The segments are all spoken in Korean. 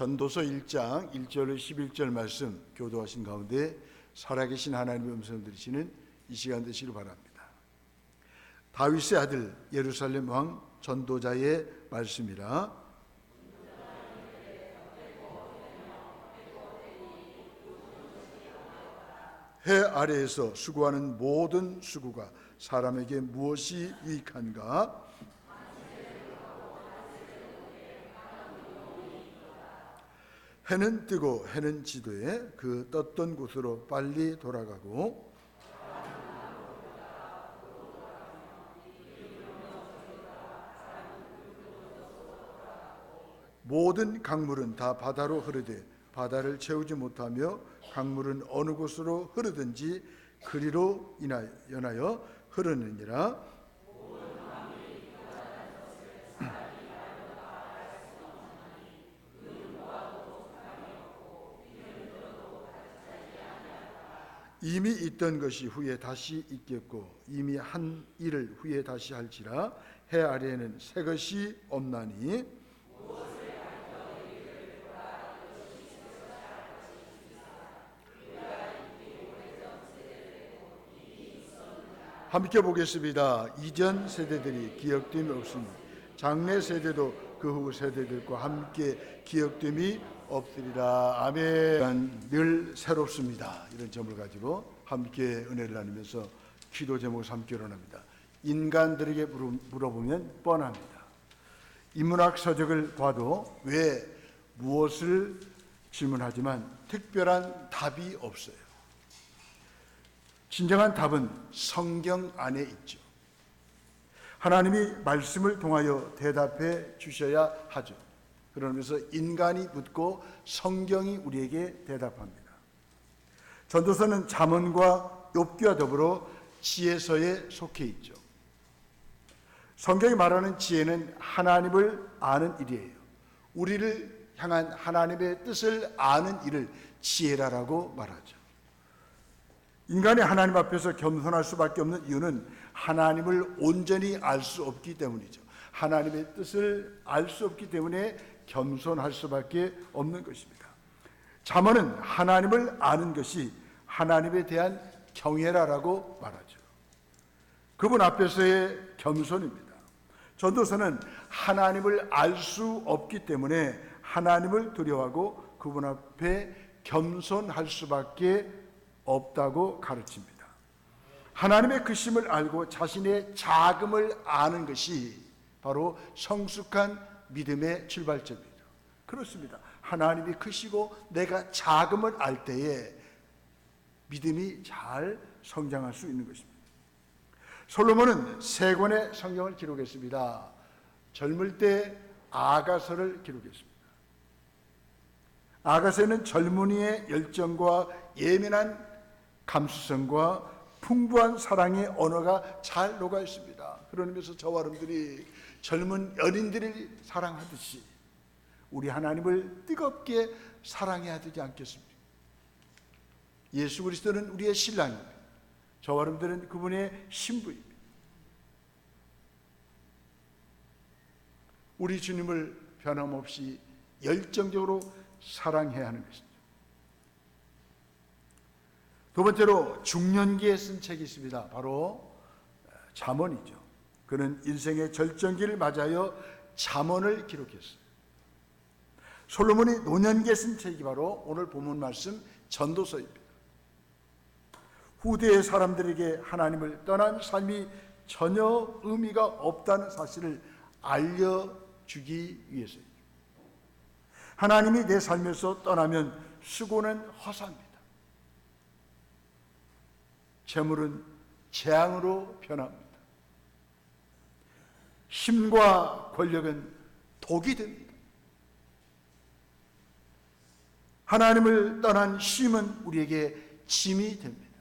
전도서 1장 1절로 11절 말씀 교도하신 가운데 살아계신 하나님의 음성을 들으시는 이 시간 되시길 바랍니다. 다윗의 아들 예루살렘 왕 전도자의 말씀이라. 해 아래에서 수고하는 모든 수고가 사람에게 무엇이 유익한가? 해는 뜨고 해는 지도에 그 떴던 곳으로 빨리 돌아가고 모든 강물은 다 바다로 흐르되 바다를 채우지 못하며 강물은 어느 곳으로 흐르든지 그리로 인하여 흐르느니라. 이미 있던 것이 후에 다시 있겠고 이미 한 일을 후에 다시 할지라. 해 아래에는 새 것이 없나니 함께 보겠습니다. 이전 세대들이 기억됨이 없으니 장래 세대도 그 후 세대들과 함께 기억됨이 없으리라. 아멘. 늘 새롭습니다. 이런 점을 가지고 함께 은혜를 나누면서 기도 제목을 삼기로 합니다. 인간들에게 물어보면 뻔합니다. 인문학 서적을 봐도 왜 무엇을 질문하지만 특별한 답이 없어요. 진정한 답은 성경 안에 있죠. 하나님이 말씀을 통하여 대답해 주셔야 하죠. 그러면서 인간이 묻고 성경이 우리에게 대답합니다. 전도서는 잠언과 욥기와 더불어 지혜서에 속해 있죠. 성경이 말하는 지혜는 하나님을 아는 일이에요. 우리를 향한 하나님의 뜻을 아는 일을 지혜라고 말하죠. 인간이 하나님 앞에서 겸손할 수밖에 없는 이유는 하나님을 온전히 알 수 없기 때문이죠. 하나님의 뜻을 알 수 없기 때문에 겸손할 수밖에 없는 것입니다. 잠언은 하나님을 아는 것이 하나님에 대한 경외라고 말하죠. 그분 앞에서의 겸손입니다. 전도서는 하나님을 알 수 없기 때문에 하나님을 두려워하고 그분 앞에 겸손할 수밖에 없다고 가르칩니다. 하나님의 크심을 알고 자신의 작음을 아는 것이 바로 성숙한 믿음의 출발점이죠. 그렇습니다. 하나님이 크시고 내가 작음을 알 때에 믿음이 잘 성장할 수 있는 것입니다. 솔로몬은 3권의 성경을 기록했습니다. 젊을 때 아가서를 기록했습니다. 아가서에는 젊은이의 열정과 예민한 감수성과 풍부한 사랑의 언어가 잘 녹아 있습니다. 그러면서 저와 여러분들이 젊은 연인들을 사랑하듯이 우리 하나님을 뜨겁게 사랑해야 되지 않겠습니까? 예수 그리스도는 우리의 신랑입니다. 저와 여러분들은 그분의 신부입니다. 우리 주님을 변함없이 열정적으로 사랑해야 하는 것입니다. 두 번째로 중년기에 쓴 책이 있습니다. 바로 잠언이죠. 그는 인생의 절정기를 맞아요 잠언을 기록했어요. 솔로몬이 노년기에 쓴 책이 바로 오늘 본문 말씀 전도서입니다. 후대의 사람들에게 하나님을 떠난 삶이 전혀 의미가 없다는 사실을 알려주기 위해서입니다. 하나님이 내 삶에서 떠나면 수고는 허사입니다. 재물은 재앙으로 변합니다. 힘과 권력은 독이 됩니다. 하나님을 떠난 쉼은 우리에게 짐이 됩니다.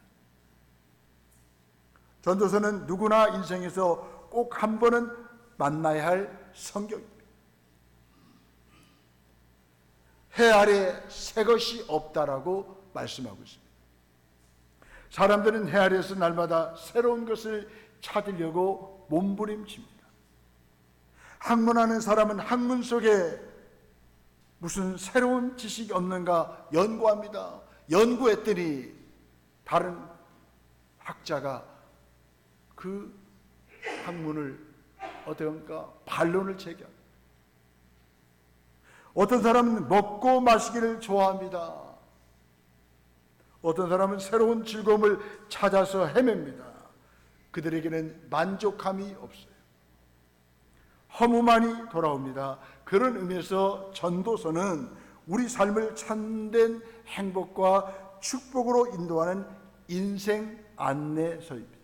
전도서는 누구나 인생에서 꼭 한 번은 만나야 할 성경입니다. 해 아래 새 것이 없다라고 말씀하고 있습니다. 사람들은 해 아래에서 날마다 새로운 것을 찾으려고 몸부림칩니다. 학문하는 사람은 학문 속에 무슨 새로운 지식이 없는가 연구합니다. 연구했더니 다른 학자가 그 학문을 어떻게 반론을 제기합니다. 어떤 사람은 먹고 마시기를 좋아합니다. 어떤 사람은 새로운 즐거움을 찾아서 헤맵니다. 그들에게는 만족감이 없어요. 허무만이 돌아옵니다. 그런 의미에서 전도서는 우리 삶을 참된 행복과 축복으로 인도하는 인생 안내서입니다.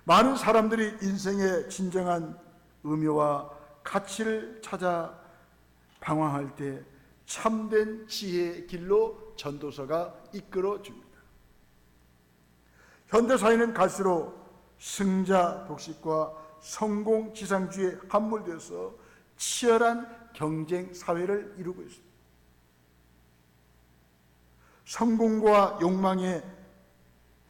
많은 사람들이 인생의 진정한 의미와 가치를 찾아 방황할 때 참된 지혜의 길로 전도서가 이끌어 줍니다. 현대사회는 갈수록 승자 독식과 성공 지상주의에 함몰되어서 치열한 경쟁 사회를 이루고 있습니다. 성공과 욕망의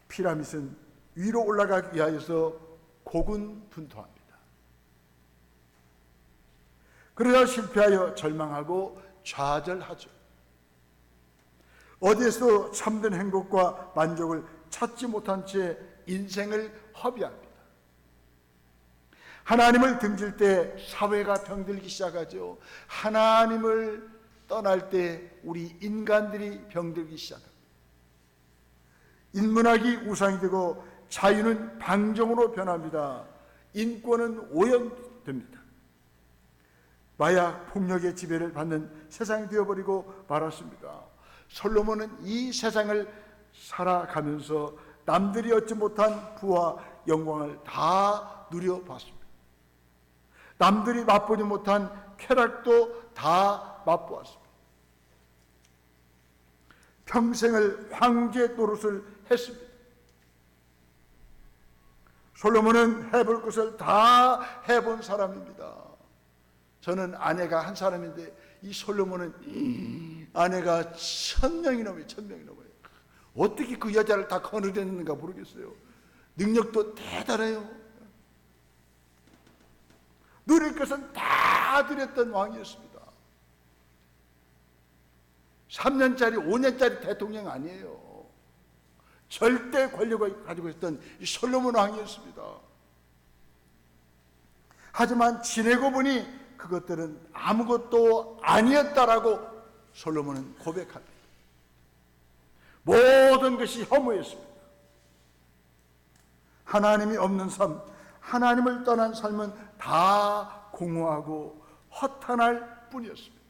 피라밋은 위로 올라가기 위하여서 고군분투합니다. 그러다 실패하여 절망하고 좌절하죠. 어디에서 참된 행복과 만족을 찾지 못한 채 인생을 허비합니다. 하나님을 등질 때 사회가 병들기 시작하죠. 하나님을 떠날 때 우리 인간들이 병들기 시작합니다. 인문학이 우상이 되고 자유는 방종으로 변합니다. 인권은 오염됩니다. 마약, 폭력의 지배를 받는 세상이 되어버리고 말았습니다. 솔로몬은 이 세상을 살아가면서 남들이 얻지 못한 부와 영광을 다 누려봤습니다. 남들이 맛보지 못한 쾌락도 다 맛보았습니다. 평생을 황제 노릇을 했습니다. 솔로몬은 해볼 것을 다 해본 사람입니다. 저는 아내가 한 사람인데 이 솔로몬은 아내가 1000명이 넘어요. 1000명이 넘어요. 어떻게 그 여자를 다 거느렸는가 모르겠어요. 능력도 대단해요. 누릴 것은 다 드렸던 왕이었습니다. 3년짜리 5년짜리 대통령 아니에요. 절대 권력을 가지고 있던 이 솔로몬 왕이었습니다. 하지만 지내고 보니 그것들은 아무것도 아니었다라고 솔로몬은 고백합니다. 모든 것이 허무했습니다. 하나님이 없는 삶, 하나님을 떠난 삶은 다 공허하고 허탄할 뿐이었습니다.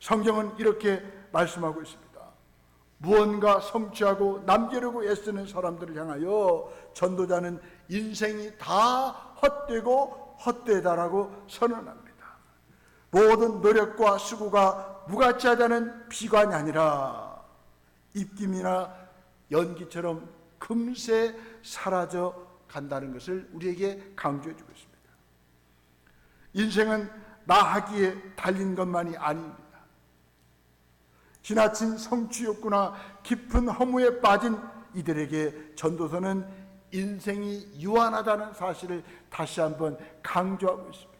성경은 이렇게 말씀하고 있습니다. 무언가 성취하고 남기려고 애쓰는 사람들을 향하여 전도자는 인생이 다 헛되고 헛되다라고 선언합니다. 모든 노력과 수고가 무가치하다는 비관이 아니라 입김이나 연기처럼 금세 사라져 간다는 것을 우리에게 강조해 주고 있습니다. 인생은 나 하기에 달린 것만이 아닙니다. 지나친 성취욕구나 깊은 허무에 빠진 이들에게 전도서는 인생이 유한하다는 사실을 다시 한번 강조하고 있습니다.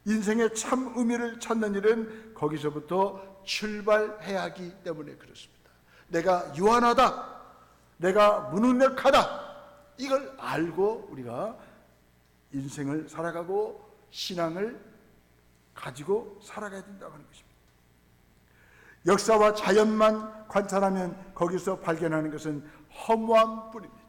인생의 참 의미를 찾는 일은 거기서부터 출발해야 하기 때문에 그렇습니다. 내가 유한하다, 내가 무능력하다, 이걸 알고 우리가 인생을 살아가고 신앙을 가지고 살아가야 된다고 하는 것입니다. 역사와 자연만 관찰하면 거기서 발견하는 것은 허무함 뿐입니다.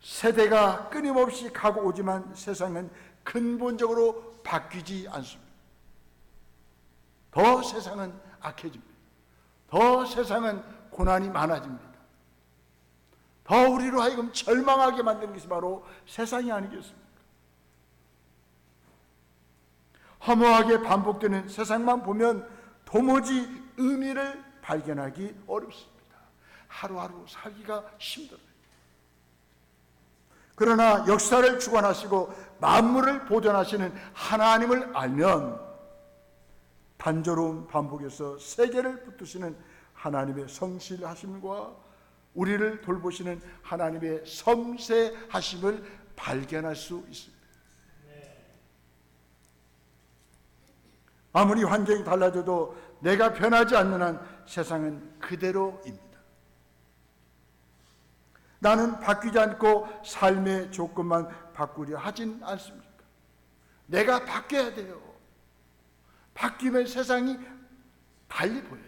세대가 끊임없이 가고 오지만 세상은 근본적으로 바뀌지 않습니다. 더 세상은 악해집니다. 더 세상은 고난이 많아집니다. 더 우리로 하여금 절망하게 만드는 것이 바로 세상이 아니겠습니까? 허무하게 반복되는 세상만 보면 도무지 의미를 발견하기 어렵습니다. 하루하루 살기가 힘들어요. 그러나 역사를 주관하시고 만물을 보존하시는 하나님을 알면 단조로운 반복에서 세계를 붙드시는 하나님의 성실하심과 우리를 돌보시는 하나님의 섬세하심을 발견할 수 있습니다. 아무리 환경이 달라져도 내가 변하지 않는 한 세상은 그대로입니다. 나는 바뀌지 않고 삶의 조건만 바꾸려 하진 않습니까? 내가 바뀌어야 돼요. 바뀌면 세상이 달리 보여요.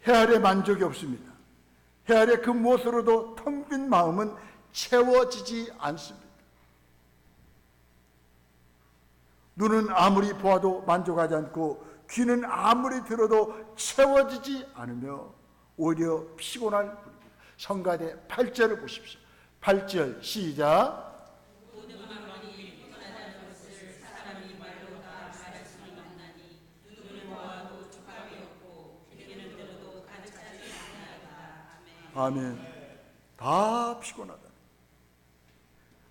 해 아래 만족이 없습니다. 해 아래 그 무엇으로도 텅 빈 마음은 채워지지 않습니다. 눈은 아무리 보아도 만족하지 않고 귀는 아무리 들어도 채워지지 않으며 오히려 피곤할 뿐입니다. 성가대 8절을 보십시오. 8절 시작. 아멘. 다 피곤하다.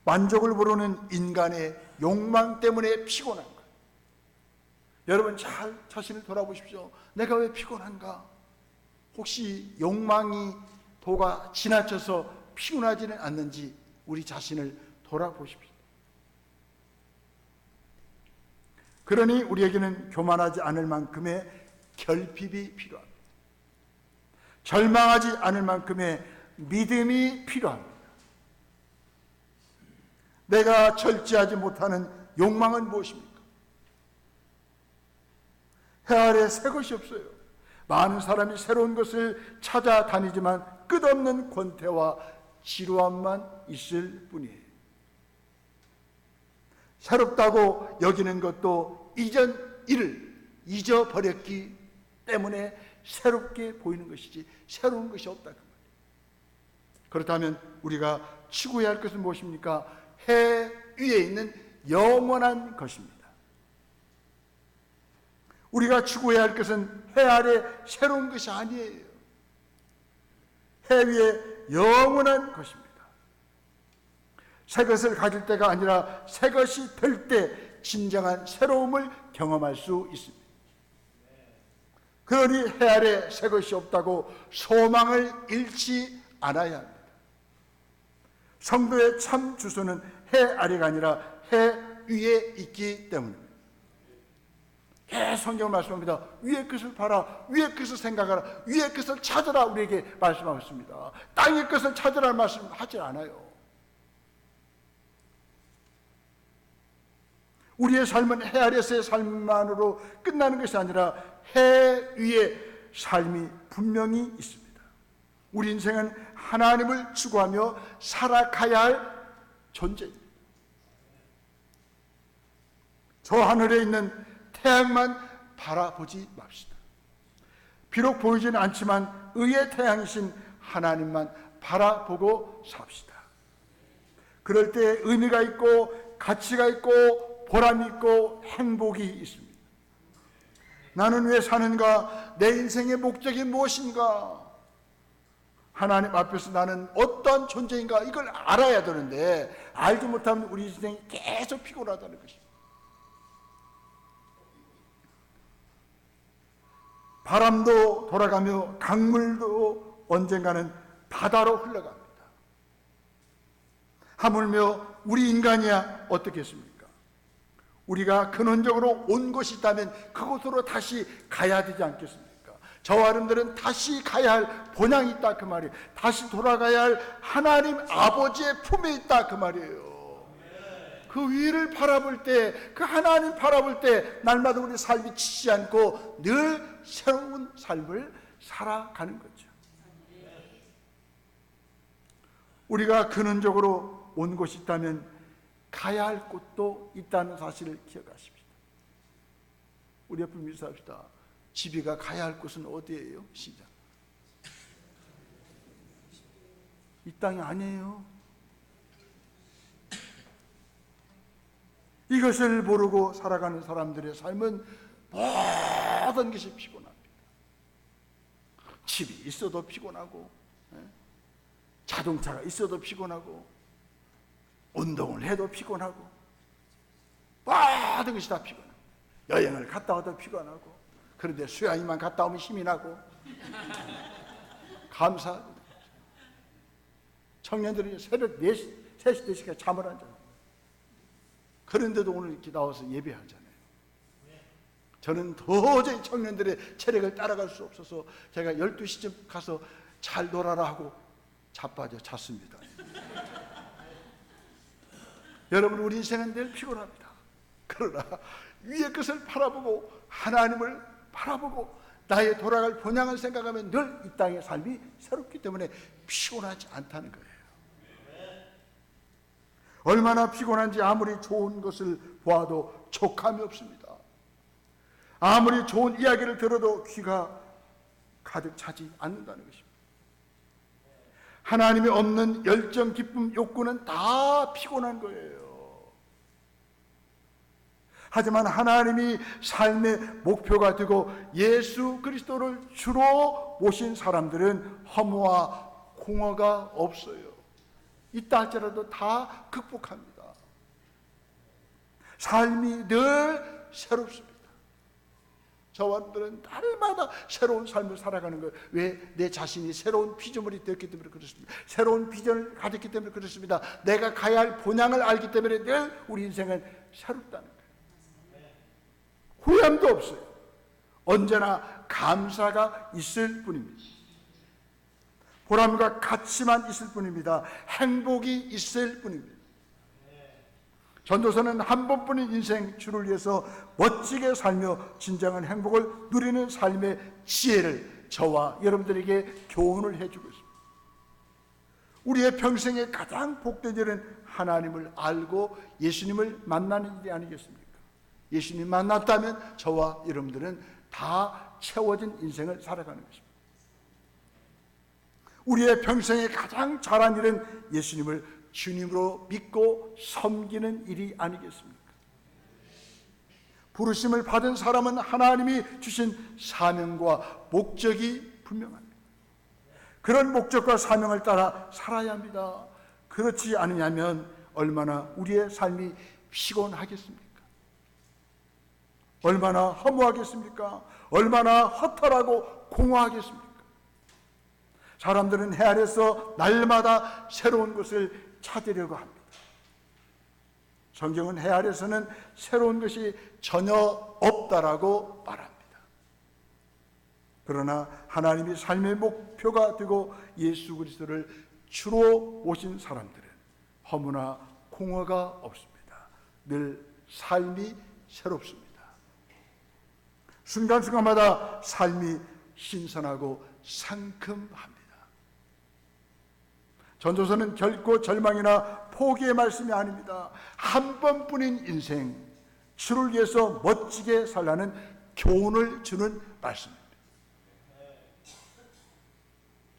만족을 부르는 인간의 욕망 때문에 피곤한 거예요. 여러분 잘 자신을 돌아보십시오. 내가 왜 피곤한가? 혹시 욕망이 도가 지나쳐서 피곤하지는 않는지 우리 자신을 돌아보십시오. 그러니 우리에게는 교만하지 않을 만큼의 결핍이 필요합니다. 절망하지 않을 만큼의 믿음이 필요합니다. 내가 절제하지 못하는 욕망은 무엇입니까? 해 아래 새 것이 없어요. 많은 사람이 새로운 것을 찾아다니지만 끝없는 권태와 지루함만 있을 뿐이에요. 새롭다고 여기는 것도 이전 일을 잊어버렸기 때문에 새롭게 보이는 것이지 새로운 것이 없다 그 말이에요. 그렇다면 우리가 추구해야 할 것은 무엇입니까? 해 위에 있는 영원한 것입니다. 우리가 추구해야 할 것은 해 아래 새로운 것이 아니에요. 해 위에 영원한 것입니다. 새 것을 가질 때가 아니라 새 것이 될 때 진정한 새로움을 경험할 수 있습니다. 그러니 해 아래 새 것이 없다고 소망을 잃지 않아야 합니다. 성도의 참 주소는 해 아래가 아니라 해 위에 있기 때문입니다. 성경은 말씀합니다. 위의 것을 봐라, 위의 것을 생각하라, 위의 것을 찾으라 우리에게 말씀하고 있습니다. 땅의 것을 찾으라는 말씀하지 않아요. 우리의 삶은 해 아래서의 삶만으로 끝나는 것이 아니라 해 위에 삶이 분명히 있습니다. 우리 인생은 하나님을 추구하며 살아가야 할 존재입니다. 저 하늘에 있는 태양만 바라보지 맙시다. 비록 보이지는 않지만 의의 태양이신 하나님만 바라보고 삽시다. 그럴 때 의미가 있고 가치가 있고 보람이 있고 행복이 있습니다. 나는 왜 사는가? 내 인생의 목적이 무엇인가? 하나님 앞에서 나는 어떠한 존재인가? 이걸 알아야 되는데 알지 못하면 우리 인생이 계속 피곤하다는 것입니다. 바람도 돌아가며 강물도 언젠가는 바다로 흘러갑니다. 하물며 우리 인간이야 어떻겠습니까? 우리가 근원적으로 온 곳이 있다면 그곳으로 다시 가야 되지 않겠습니까? 저와 여러분들은 다시 가야 할 본향이 있다 그 말이에요. 다시 돌아가야 할 하나님 아버지의 품에 있다 그 말이에요. 그 위를 바라볼 때, 그 하나님 바라볼 때 날마다 우리 삶이 지치지 않고 늘 새로운 삶을 살아가는 거죠. 우리가 근원적으로 온 곳이 있다면 가야 할 곳도 있다는 사실을 기억하십시다. 우리 옆을 미사합시다. 집이가 가야 할 곳은 어디예요? 시작. 이 땅이 아니에요. 이것을 모르고 살아가는 사람들의 삶은 모든 것이 피곤합니다. 집이 있어도 피곤하고, 자동차가 있어도 피곤하고, 운동을 해도 피곤하고, 모든 것이 다 피곤하고, 여행을 갔다 와도 피곤하고, 그런데 수양이만 갔다 오면 힘이 나고, 감사합니다. 청년들이 새벽 4시, 3시, 4시까지 잠을 안 자요. 그런데도 오늘 이렇게 나와서 예배하잖아요. 저는 도저히 청년들의 체력을 따라갈 수 없어서 제가 12시쯤 가서 잘 놀아라 하고 자빠져 잤습니다. 여러분, 우리 인생은 늘 피곤합니다. 그러나 위의 것을 바라보고 하나님을 바라보고 나의 돌아갈 본향을 생각하면 늘 이 땅의 삶이 새롭기 때문에 피곤하지 않다는 거예요. 얼마나 피곤한지 아무리 좋은 것을 보아도 족함이 없습니다. 아무리 좋은 이야기를 들어도 귀가 가득 차지 않는다는 것입니다. 하나님이 없는 열정, 기쁨, 욕구는 다 피곤한 거예요. 하지만 하나님이 삶의 목표가 되고 예수 그리스도를 주로 모신 사람들은 허무와 공허가 없어요. 있다 할지라도 다 극복합니다. 삶이 늘 새롭습니다. 저와 여러분들은 날마다 새로운 삶을 살아가는 거예요. 왜? 내 자신이 새로운 피조물이 되었기 때문에 그렇습니다. 새로운 비전을 가졌기 때문에 그렇습니다. 내가 가야 할 본향을 알기 때문에 늘 우리 인생은 새롭다는 거예요. 후회함도 없어요. 언제나 감사가 있을 뿐입니다. 보람과 가치만 있을 뿐입니다. 행복이 있을 뿐입니다. 전도서는 한 번뿐인 인생 주를 위해서 멋지게 살며 진정한 행복을 누리는 삶의 지혜를 저와 여러분들에게 교훈을 해주고 있습니다. 우리의 평생에 가장 복된 일은 하나님을 알고 예수님을 만나는 일이 아니겠습니까? 예수님 만났다면 저와 여러분들은 다 채워진 인생을 살아가는 것입니다. 우리의 평생에 가장 잘한 일은 예수님을 주님으로 믿고 섬기는 일이 아니겠습니까? 부르심을 받은 사람은 하나님이 주신 사명과 목적이 분명합니다. 그런 목적과 사명을 따라 살아야 합니다. 그렇지 않으면 얼마나 우리의 삶이 피곤하겠습니까? 얼마나 허무하겠습니까? 얼마나 허탈하고 공허하겠습니까? 사람들은 해 아래서 날마다 새로운 것을 찾으려고 합니다. 성경은 해 아래서는 새로운 것이 전혀 없다라고 말합니다. 그러나 하나님이 삶의 목표가 되고 예수 그리스도를 주로 모신 사람들은 허무나 공허가 없습니다. 늘 삶이 새롭습니다. 순간순간마다 삶이 신선하고 상큼합니다. 전도서는 결코 절망이나 포기의 말씀이 아닙니다. 한 번뿐인 인생, 주를 위해서 멋지게 살라는 교훈을 주는 말씀입니다.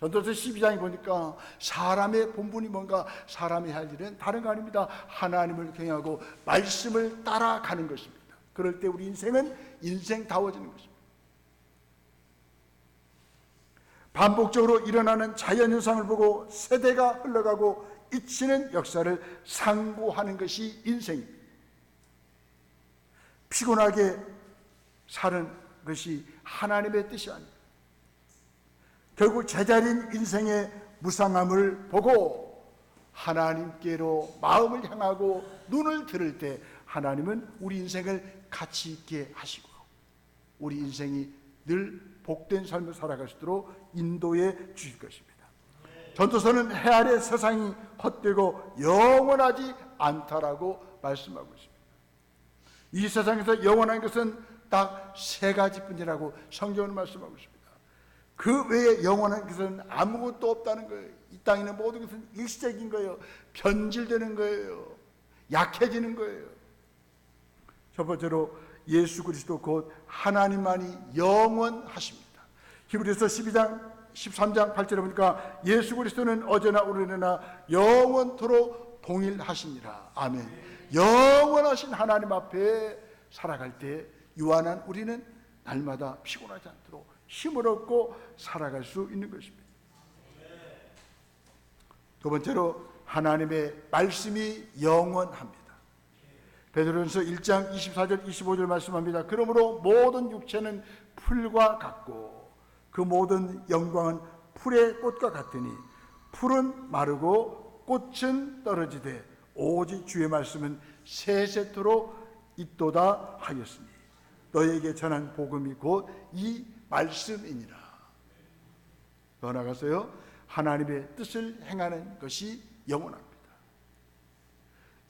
전도서 12장에 보니까 사람의 본분이 뭔가, 사람이 할 일은 다른 거 아닙니다. 하나님을 경외하고 말씀을 따라가는 것입니다. 그럴 때 우리 인생은 인생다워지는 것입니다. 반복적으로 일어나는 자연현상을 보고 세대가 흘러가고 잊히는 역사를 상고하는 것이 인생입니다. 피곤하게 사는 것이 하나님의 뜻이 아닙니다. 결국 제자리인 인생의 무상함을 보고 하나님께로 마음을 향하고 눈을 들을 때 하나님은 우리 인생을 가치 있게 하시고 우리 인생이 늘 복된 삶을 살아갈 수 있도록 인도해 주실 것입니다. 전도서는 해 아래 세상이 헛되고 영원하지 않다라고 말씀하고 있습니다. 이 세상에서 영원한 것은 딱 세 가지뿐이라고 성경은 말씀하고 있습니다. 그 외에 영원한 것은 아무것도 없다는 거예요. 이 땅에 있는 모든 것은 일시적인 거예요. 변질되는 거예요. 약해지는 거예요. 첫 번째로 예수 그리스도 곧 하나님만이 영원하십니다. 히브리서 12장 13장 8절에 보니까 예수 그리스도는 어제나 오늘이나 영원토록 동일하시니라. 아멘. 영원하신 하나님 앞에 살아갈 때 유한한 우리는 날마다 피곤하지 않도록 힘을 얻고 살아갈 수 있는 것입니다. 두 번째로 하나님의 말씀이 영원합니다. 베드로전서 1장 24절 25절 말씀합니다. 그러므로 모든 육체는 풀과 같고 그 모든 영광은 풀의 꽃과 같으니 풀은 마르고 꽃은 떨어지되 오직 주의 말씀은 세세토록 있도다 하였으니 너에게 전한 복음이 곧 이 말씀이니라. 더 나아가서요, 하나님의 뜻을 행하는 것이 영원합니다.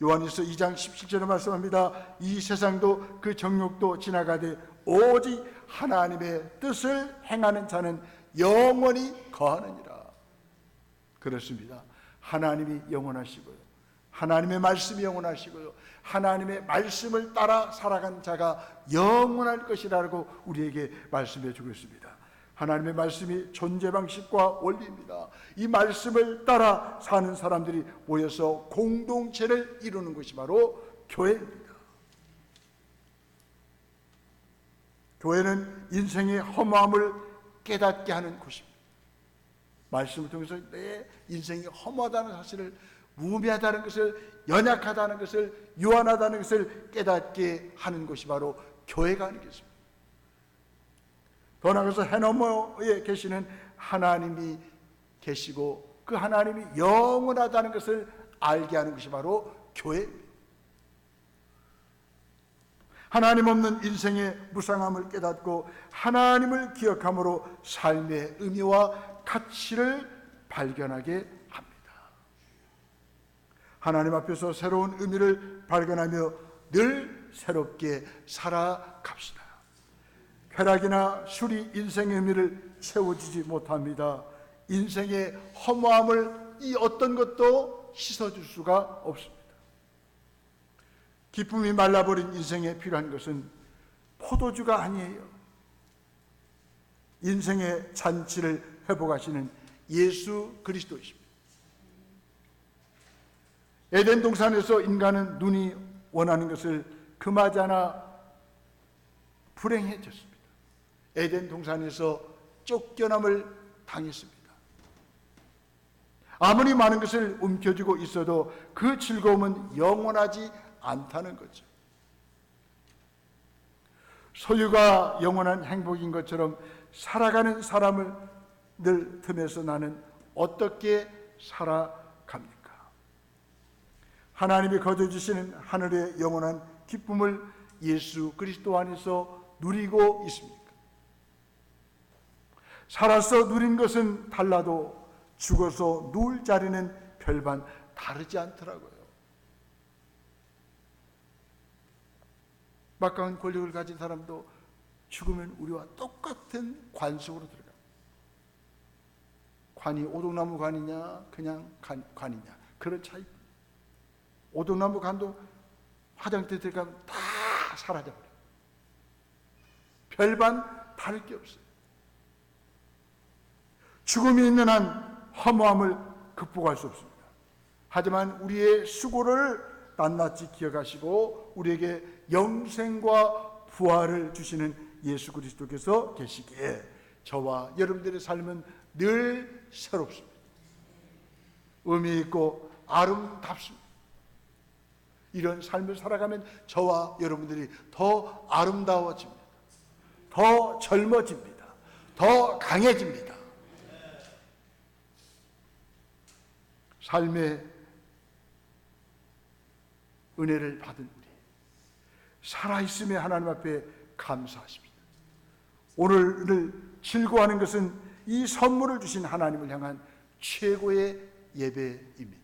요한일서 2장 17절에 말씀합니다. 이 세상도 그 정욕도 지나가되 오직 하나님의 뜻을 행하는 자는 영원히 거하느니라. 그렇습니다. 하나님이 영원하시고요, 하나님의 말씀이 영원하시고요, 하나님의 말씀을 따라 살아간 자가 영원할 것이라고 우리에게 말씀해 주고 있습니다. 하나님의 말씀이 존재 방식과 원리입니다. 이 말씀을 따라 사는 사람들이 모여서 공동체를 이루는 것이 바로 교회입니다. 교회는 인생의 허무함을 깨닫게 하는 곳입니다. 말씀을 통해서 내 인생이 허무하다는 사실을, 무미하다는 것을, 연약하다는 것을, 유한하다는 것을 깨닫게 하는 것이 바로 교회가 아니겠습니까? 더 나아가서 해너머에 계시는 하나님이 계시고 그 하나님이 영원하다는 것을 알게 하는 것이 바로 교회입니다. 하나님 없는 인생의 무상함을 깨닫고 하나님을 기억함으로 삶의 의미와 가치를 발견하게 합니다. 하나님 앞에서 새로운 의미를 발견하며 늘 새롭게 살아갑시다. 쾌락이나 술이 인생의 의미를 채워주지 못합니다. 인생의 허무함을 이 어떤 것도 씻어줄 수가 없습니다. 기쁨이 말라버린 인생에 필요한 것은 포도주가 아니에요. 인생의 잔치를 회복하시는 예수 그리스도이십니다. 에덴 동산에서 인간은 눈이 원하는 것을 금하지 않아 불행해졌습니다. 에덴 동산에서 쫓겨남을 당했습니다. 아무리 많은 것을 움켜쥐고 있어도 그 즐거움은 영원하지 않다는 거죠. 소유가 영원한 행복인 것처럼 살아가는 사람을 늘 틈에서 나는 어떻게 살아갑니까? 하나님이 거둬주시는 하늘의 영원한 기쁨을 예수 그리스도 안에서 누리고 있습니까? 살아서 누린 것은 달라도 죽어서 누울 자리는 별반 다르지 않더라고요. 막강한 권력을 가진 사람도 죽으면 우리와 똑같은 관 속으로 들어갑니다. 관이 오동나무 관이냐 그냥 관이냐, 그런 차이. 오동나무 관도 화장대 들어가면 다 사라져버려요. 별반 다를 게 없어요. 죽음이 있는 한 허무함을 극복할 수 없습니다. 하지만 우리의 수고를 낱낱이 기억하시고 우리에게 영생과 부활을 주시는 예수 그리스도께서 계시기에 저와 여러분들의 삶은 늘 새롭습니다. 의미 있고 아름답습니다. 이런 삶을 살아가면 저와 여러분들이 더 아름다워집니다. 더 젊어집니다. 더 강해집니다. 삶의 은혜를 받은 우리, 살아있음에 하나님 앞에 감사하십니다. 오늘을 즐거워하는 것은 이 선물을 주신 하나님을 향한 최고의 예배입니다.